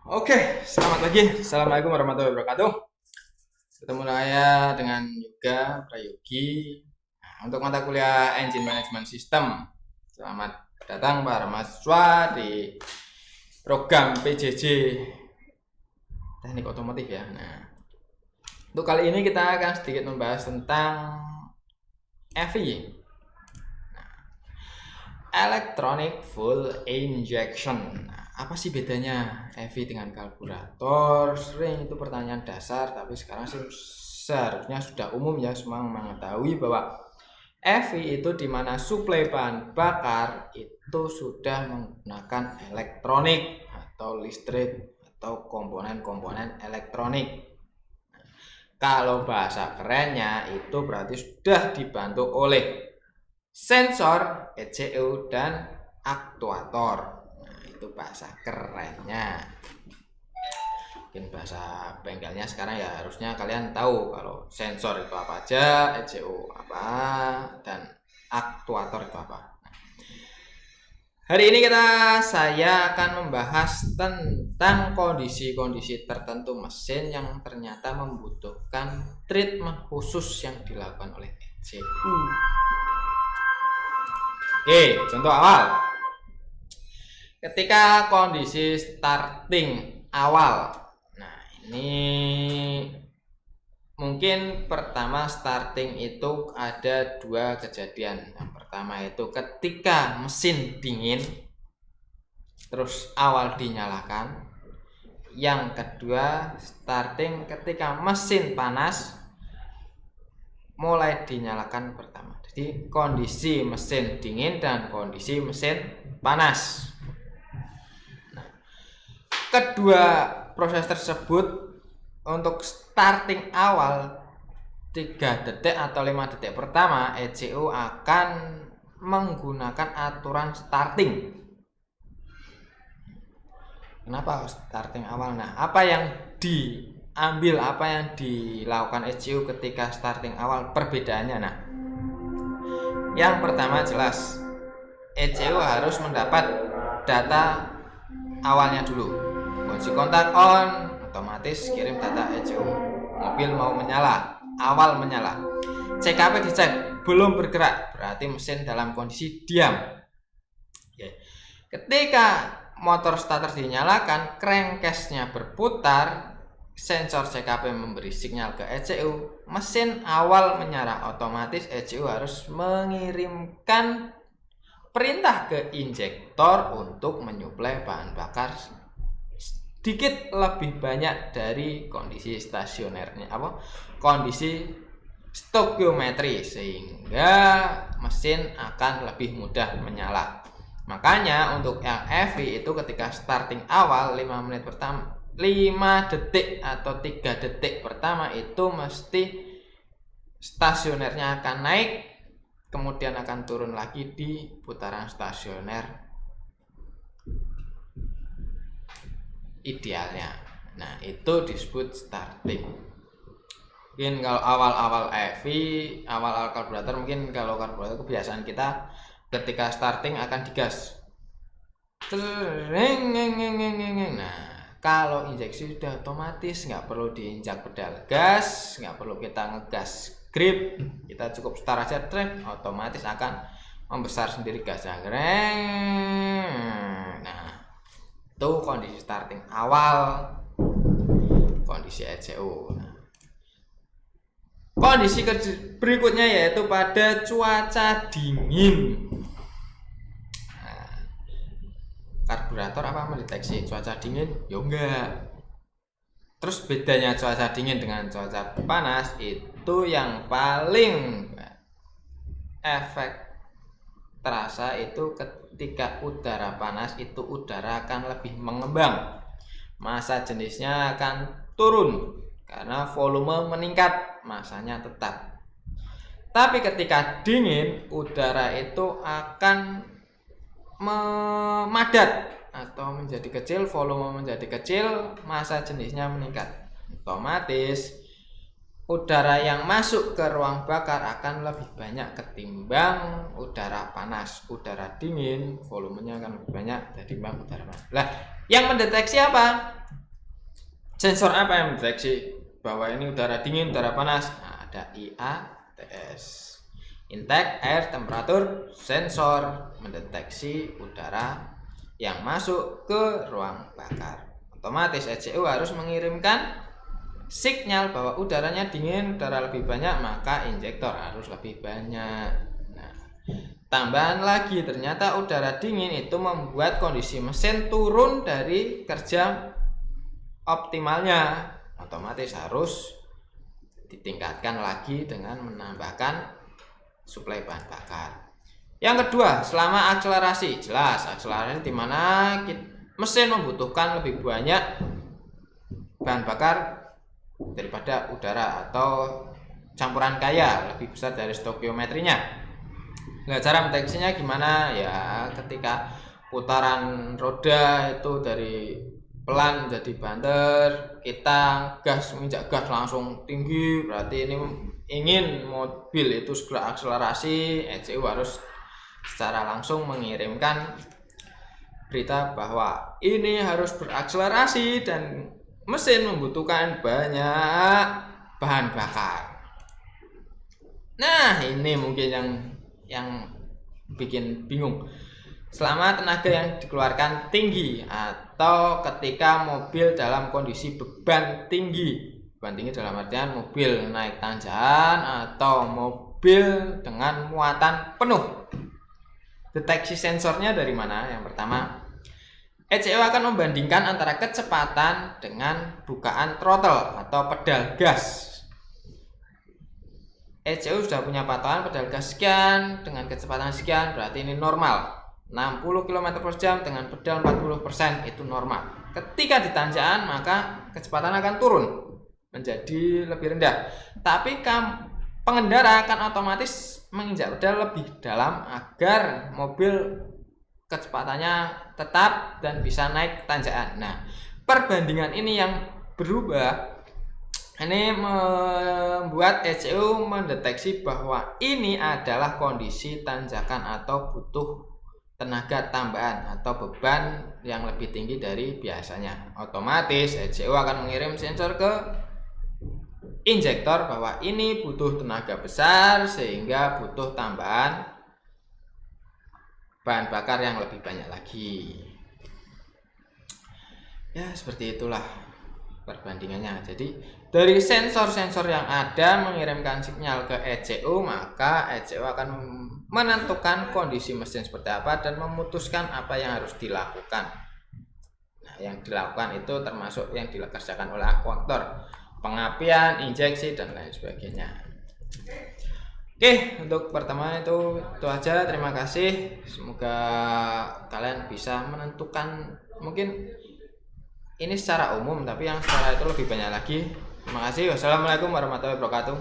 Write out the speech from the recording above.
Oke, selamat pagi. Assalamualaikum warahmatullahi wabarakatuh. Ketemu saya dengan Yoga Prayogi. Untuk mata kuliah Engine Management System. Selamat datang para mahasiswa di program PJJ Teknik Otomotif ya. Nah, untuk kali ini kita akan sedikit membahas tentang EVI. Electronic Fuel Injection. Nah, apa sih bedanya EV dengan karburator? Sering itu pertanyaan dasar, tapi sekarang sih seharusnya sudah umum ya, semua mengetahui bahwa EV itu dimana suplai bahan bakar itu sudah menggunakan elektronik atau listrik atau komponen-komponen elektronik. Kalau bahasa kerennya itu berarti sudah dibantu oleh sensor, ECU, dan aktuator. Nah, itu bahasa kerennya. Mungkin bahasa bengkelnya sekarang ya harusnya kalian tahu kalau sensor itu apa aja, ECU apa, dan aktuator itu apa. Hari ini saya akan membahas tentang kondisi-kondisi tertentu mesin yang ternyata membutuhkan treatment khusus yang dilakukan oleh ECU. Oke, contoh awal. Ketika kondisi starting awal. Nah, ini mungkin pertama starting itu ada dua kejadian. Yang pertama itu ketika mesin dingin terus awal dinyalakan. Yang kedua starting ketika mesin panas mulai dinyalakan pertama. Jadi kondisi mesin dingin dan kondisi mesin panas. Nah, kedua proses tersebut untuk starting awal 3 detik atau 5 detik pertama ECU akan menggunakan aturan starting. Kenapa starting awal? Nah, apa yang diambil, apa yang dilakukan ECU ketika starting awal, perbedaannya? Nah, yang pertama jelas ECU harus mendapat data awalnya dulu. Kunci kontak on, otomatis kirim data ECU. Mobil mau menyala, awal menyala. CKP dicek, belum bergerak, berarti mesin dalam kondisi diam. Ketika motor starter dinyalakan, crankcase-nya berputar, sensor CKP memberi sinyal ke ECU, mesin awal menyala, otomatis ECU harus mengirimkan perintah ke injektor untuk menyuplai bahan bakar sedikit lebih banyak dari kondisi stasionernya, kondisi stokiometri, sehingga mesin akan lebih mudah menyala. Makanya untuk yang EV itu ketika starting awal 5 menit pertama, 5 detik atau 3 detik pertama itu mesti stasionernya akan naik, kemudian akan turun lagi di putaran stasioner idealnya. Nah, itu disebut starting. Mungkin kalau awal-awal EV, awal-awal karburator, mungkin kalau karburator kebiasaan kita ketika starting akan digas. Nah, kalau injeksi sudah otomatis, nggak perlu diinjak pedal gas, nggak perlu kita ngegas grip, kita cukup start aja, otomatis akan membesar sendiri gasnya. Nah, itu kondisi starting awal, kondisi ECU. Nah, kondisi berikutnya yaitu pada cuaca dingin. Nah, karburator apa mendeteksi cuaca dingin? Ya enggak. Terus bedanya cuaca dingin dengan cuaca panas itu yang paling efek terasa itu ketika udara panas itu udara akan lebih mengembang. Massa jenisnya akan turun karena volume meningkat, massanya tetap. Tapi ketika dingin, udara itu akan memadat atau menjadi kecil, volume menjadi kecil, massa jenisnya meningkat. Otomatis udara yang masuk ke ruang bakar akan lebih banyak ketimbang udara panas. Udara dingin volumenya akan lebih banyak ketimbang udara panas. Lah, yang mendeteksi apa? Sensor apa yang mendeteksi bahwa ini udara dingin, udara panas? Nah, ada IATS. Intake air temperature sensor mendeteksi udara yang masuk ke ruang bakar. Otomatis ECU harus mengirimkan sinyal bahwa udaranya dingin, udara lebih banyak, maka injektor harus lebih banyak. Nah, tambahan lagi, ternyata udara dingin itu membuat kondisi mesin turun dari kerja optimalnya, otomatis harus ditingkatkan lagi dengan menambahkan suplai bahan bakar. Yang kedua, selama akselerasi, jelas akselerasi di mana mesin membutuhkan lebih banyak bahan bakar daripada udara atau campuran kaya lebih besar dari stokiometrinya. Nah, cara mendeteksinya gimana? Ya, ketika putaran roda itu dari pelan jadi banter, kita menginjak gas langsung tinggi, berarti ini ingin mobil itu segera akselerasi. ECU harus secara langsung mengirimkan berita bahwa ini harus berakselerasi dan mesin membutuhkan banyak bahan bakar. Nah, ini mungkin yang bikin bingung. Selama tenaga yang dikeluarkan tinggi atau ketika mobil dalam kondisi beban tinggi. Beban tinggi dalam artian mobil naik tanjakan atau mobil dengan muatan penuh. Deteksi sensornya dari mana? Yang pertama, ECU akan membandingkan antara kecepatan dengan bukaan throttle atau pedal gas. ECU sudah punya patokan pedal gas sekian dengan kecepatan sekian, berarti ini normal. 60 km per jam dengan pedal 40% itu normal. Ketika di tanjakan maka kecepatan akan turun menjadi lebih rendah. Tapi pengendara akan otomatis menginjak pedal lebih dalam agar mobil kecepatannya tetap dan bisa naik tanjakan. Nah, perbandingan ini yang berubah. Ini membuat ECU mendeteksi bahwa ini adalah kondisi tanjakan atau butuh tenaga tambahan atau beban yang lebih tinggi dari biasanya. Otomatis ECU akan mengirim sensor ke injektor bahwa ini butuh tenaga besar sehingga butuh tambahan bahan bakar yang lebih banyak lagi. Ya, seperti itulah perbandingannya. Jadi dari sensor-sensor yang ada mengirimkan sinyal ke ECU, maka ECU akan menentukan kondisi mesin seperti apa dan memutuskan apa yang harus dilakukan. Nah, yang dilakukan itu termasuk yang dikerjakan oleh aktuator, pengapian, injeksi, dan lain sebagainya. Oke, untuk pertama itu aja. Terima kasih. Semoga kalian bisa menentukan, mungkin ini secara umum, tapi yang secara itu lebih banyak lagi. Terima kasih. Wassalamualaikum warahmatullahi wabarakatuh.